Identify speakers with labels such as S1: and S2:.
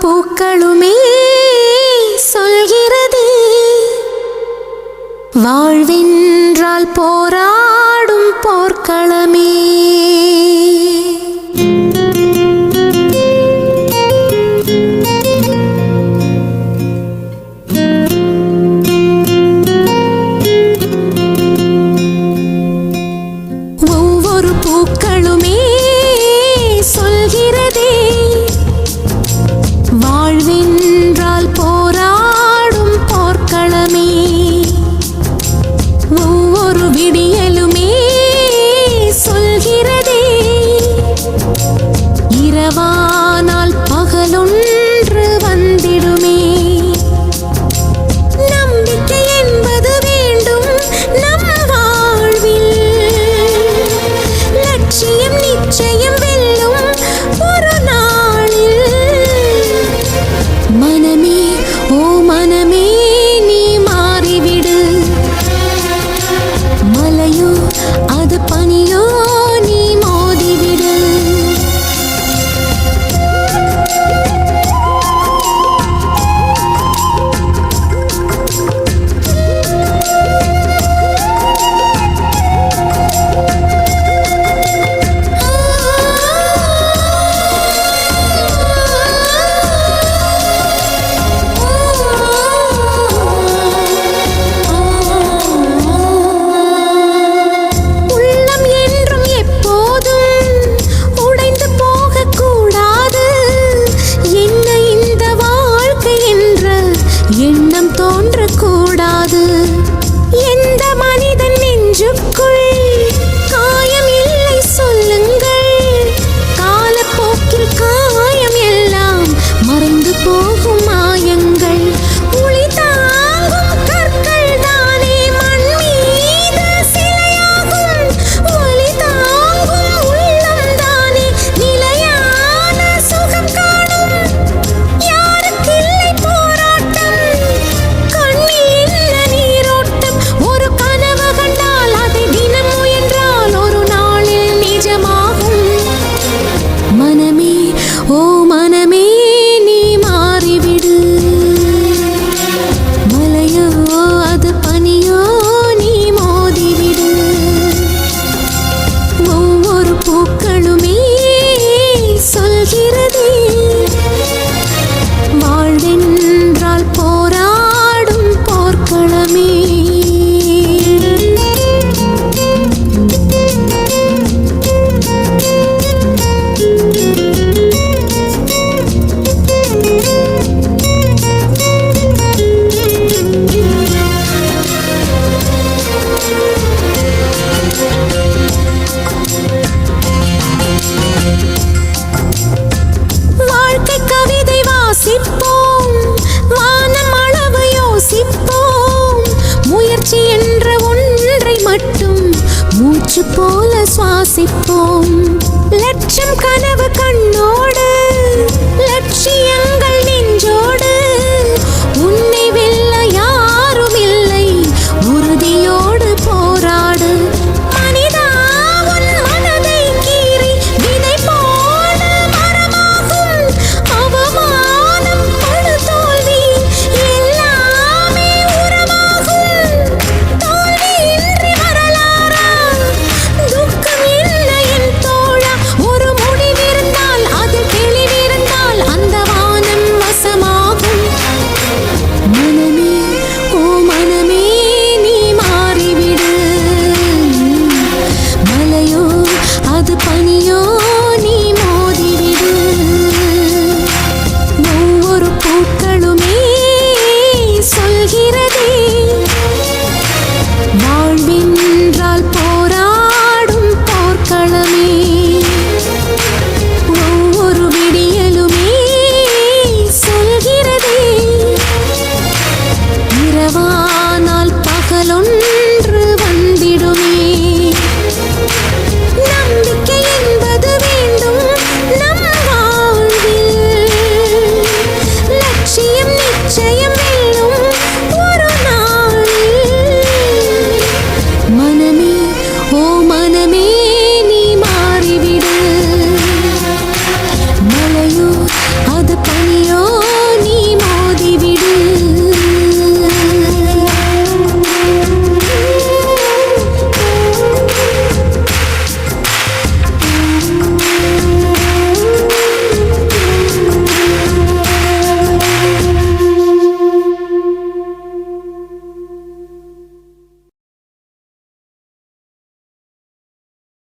S1: பூக்களுமே சொல்கிறது வாழ்வென்றால் போராடும் போர்க்களமே. ஒவ்வொரு பூக்களுமே சொல்கிறதே வாழ்வென்றால் போராடும் போர்க்களமே. ஒவ்வொரு விடியலுமே சொல்கிறதே இரவானால் பகலொன்று வந்திடுமே. நம்பிக்கை என்பது வேண்டும் நம் வாழ்வில், லட்சியம் நிச்சயம் வெல்லும் ஒரு நாளில். மனமே ஓ மனமே நீ மாறிவிடு, மலையோ அது பனியோ நீ மோதிவிடு. உள்ளம் என்றும் எப்போதும் உடைந்து போகக்கூடாது. என்ன இந்த வாழ்க்கை என்ற எண்ணம் தோன்றக்கூடாது. எந்த மனிதன் நெஞ்சுக்குள் காயம் இல்லை சொல்லுங்கள், காலப்போக்கில் காயம் எல்லாம் மறைந்து போகும் மாயங்கள். ஒளி தாங்கும் கற்கள் தானே மண் மீது சிலையாகும், ஒளி தாங்கும் உள்ளம் தானே நிலையான சுகம் காணும். யாருக்கில்லை போராட்டம், கண்ணில் என்ன நீரோட்டம். ஒரு கனவு கண்டால் அதை தினம் முயன்றால் ஒரு நாளில் நிஜமாகும். மனமே ஓ மனமே நீ மாறிவிடு, மலையோ அது பனியோ நீ மோதிவிடு. ஒவ்வொரு பூக்களுமே சொல்கிறதே வாழ்வென்றால் போராடும் போர்க்களமே. வாழ்க்கை கவிதை வாசிப்போம், வானம் அளவு யோசிப்போம். முயற்சி என்ற ஒன்றை மட்டும் மூச்சு போல சுவாசிப்போம். லட்சம் கனவு கண்ணோடு